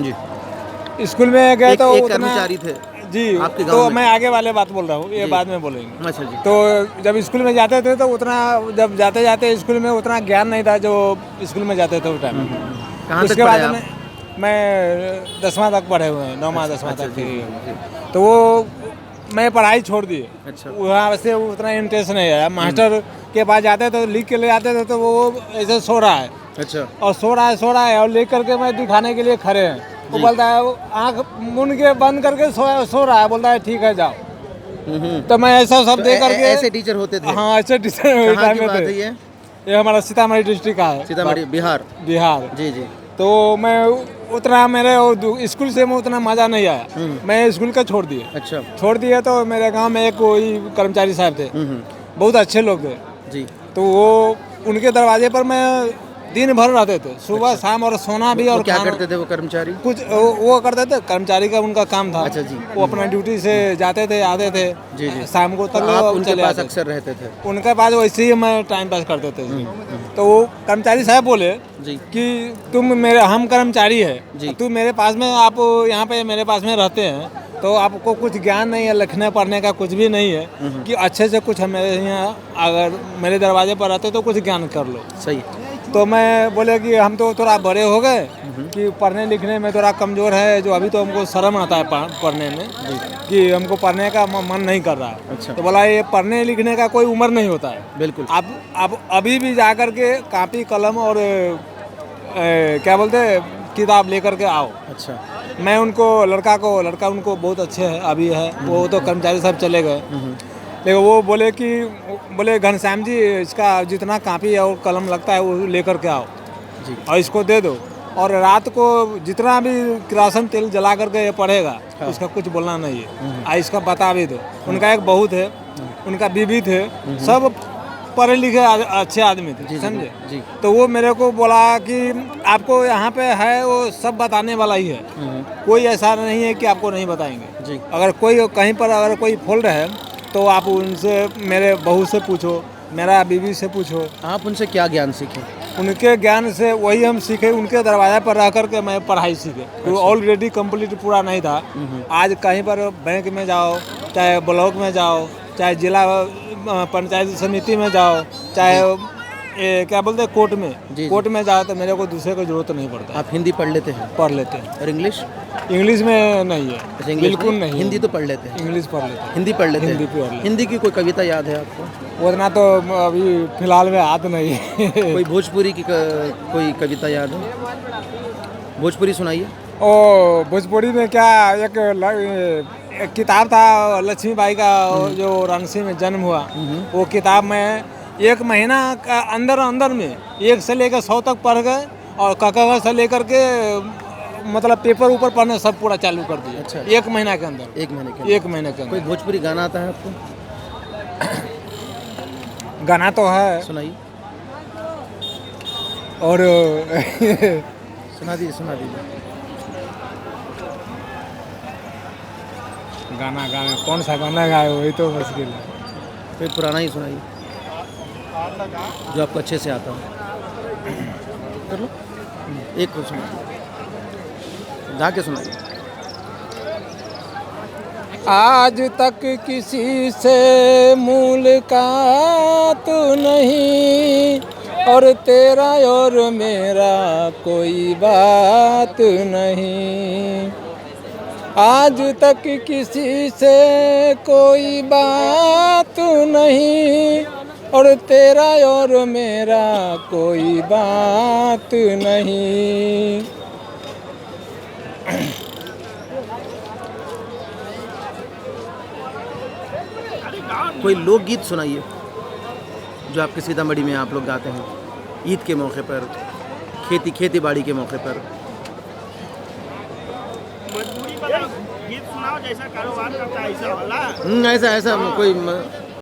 जी। School में गए तो एक उतना कर्मचारी थे जी, आपके तो गाँव में? मैं आगे वाले बात बोल रहा हूँ, ये जी। बाद में बोलेंगे। अच्छा जी। तो जब स्कूल में जाते थे तो उतना, जब जाते जाते स्कूल में उतना ज्ञान नहीं था जो स्कूल में जाते थे उस टाइम में। कहाँ तक उसके पढ़े बाद आप? में मैं 10वां तक पढ़े हुए हैं, 9वां 10वां अच्छा तक जी, फ्री जी, हुए। जी। तो वो मैं पढ़ाई छोड़ दिए, अच्छा। वहाँ से उतना इंटरेस्ट नहीं आया। मास्टर के पास जाते थे, लिख के ले आते थे तो वो ऐसे सो रहा है अच्छा। और सो रहा है और लेकर के मैं दिखाने के लिए खड़े हैं, वो जी। बोलता है, वो आँख मूंद के बंद करके सो रहा है, बोलता है ठीक है जाओ। हम्म। तो मैं ऐसा सब तो दे करके, ऐसे टीचर होते थे? हाँ ऐसे टीचर उस कहाँ टाइम की में बात थे। है ये? ये हमारा सीतामढ़ी डिस्ट्रिक्ट का है, सीतामढ़ी, बिहार? बिहार। जी, जी। तो मैं उतना, मेरे स्कूल से में उतना मज़ा नहीं आया, मैं स्कूल का छोड़ दिए। अच्छा। छोड़ दिए तो मेरे गांव में एक कोई कर्मचारी साहब थे, बहुत अच्छे लोग थे। जी। तो वो उनके दरवाजे पर मैं दिन भर रहते थे, सुबह शाम, और सोना भी वो और क्या खाना। करते थे वो कर्मचारी? कुछ वो करते थे, कर्मचारी का उनका काम था। अच्छा जी। वो अपना ड्यूटी से जाते थे, आते थे, जी, जी। शाम को तो तक आप वो उनके चले पास आते थे। अक्सर रहते थे? उनके पास वैसे ही मैं टाइम पास करते थे। तो वो कर्मचारी साहब बोले जी। कि हम कर्मचारी है, जी। तू मेरे पास में, आप यहाँ पे मेरे पास में रहते हैं तो आपको कुछ ज्ञान नहीं है, लिखने पढ़ने का कुछ भी नहीं है, कि अच्छे से कुछ हमारे यहाँ अगर मेरे दरवाजे पर रहते तो कुछ ज्ञान कर लो। सही। तो मैं बोले कि हम तो थोड़ा बड़े हो गए कि पढ़ने लिखने में थोड़ा कमज़ोर है, जो अभी तो हमको शर्म आता है पढ़ने में, कि हमको पढ़ने का मन नहीं कर रहा है। अच्छा। तो बोला ये पढ़ने लिखने का कोई उम्र नहीं होता है, बिल्कुल। आप अभी भी जा कर के कापी कलम और क्या बोलते हैं, किताब लेकर के आओ। अच्छा। मैं उनको लड़का उनको बहुत अच्छे है, अभी है, वो तो कर्मचारी साहब चले गए, लेकिन वो बोले घनश्याम जी, इसका जितना कापी और कलम लगता है वो लेकर के आओ जी। और इसको दे दो, और रात को जितना भी किरासन तेल जला करके ये पढ़ेगा, उसका कुछ बोलना नहीं है, इसका बता भी दो। उनका एक बहू थे, उनका बीबी थे, सब पढ़े लिखे अच्छे आदमी थे, समझे। जी। तो वो मेरे को बोला कि आपको यहाँ पे है वो सब बताने वाला ही है, कोई ऐसा नहीं है कि आपको नहीं बताएंगे। जी। अगर कोई कहीं पर अगर कोई फॉल्ट है तो आप उनसे, मेरे बहू से पूछो, मेरा बीवी से पूछो। आप उनसे क्या ज्ञान सीखे? उनके ज्ञान से वही हम सीखे, उनके दरवाजे पर रह करके मैं पढ़ाई सीखे। तो ऑलरेडी कंप्लीट पूरा नहीं था। आज कहीं पर बैंक में जाओ, चाहे ब्लॉक में जाओ, चाहे जिला पंचायत समिति में जाओ, चाहे क्या बोलते हैं कोर्ट में, जी। कोर्ट में जाओ, तो मेरे को दूसरे को जरूरत नहीं पड़ता। आप हिंदी पढ़ लेते हैं? पढ़ लेते हैं। और इंग्लिश? इंग्लिश में नहीं है। अच्छा, इंग्लिश बिल्कुल नहीं। हिंदी तो पढ़ लेते हैं? इंग्लिश पढ़ लेते हैं। हिंदी पढ़ लेते हिंदी हैं? पढ़ लेते हैं। हिंदी की कोई कविता याद है आपको? उतना तो अभी फिलहाल में याद नहीं है। कोई भोजपुरी की कोई कविता याद है? भोजपुरी सुनाइए। ओ भोजपुरी में क्या, एक किताब था लक्ष्मीबाई का, जो रांची में जन्म हुआ, वो किताब में 1 महीना का अंदर में 1 से लेकर 100 तक पढ़ गए, और क से लेकर के मतलब पेपर ऊपर पढ़ने सब पूरा चालू कर दिया। अच्छा। 1 महीना के अंदर। 1 महीने के? 1 महीने के कोई अंदर। भोजपुरी गाना आता है आपको? गाना तो है, सुनाइए। और सुना दीजिए। गाना कौन सा गाना गाए वही तो मुश्किल है। कोई पुराना ही सुनाइए जो आपको अच्छे से आता हो। कर लो, एक को सुनाइए, गा के सुनाइए। आज तक किसी से मुलाकात नहीं, और तेरा और मेरा कोई बात नहीं। आज तक किसी से कोई बात नहीं, और तेरा और मेरा कोई बात नहीं। कोई लोकगीत सुनाइए जो आपके सीतामढ़ी में आप लोग गाते हैं ईद के मौके पर, खेती बाड़ी के मौके पर। गीत सुनाओ जैसा कारोबार करता है ऐसा वाला। ऐसा कोई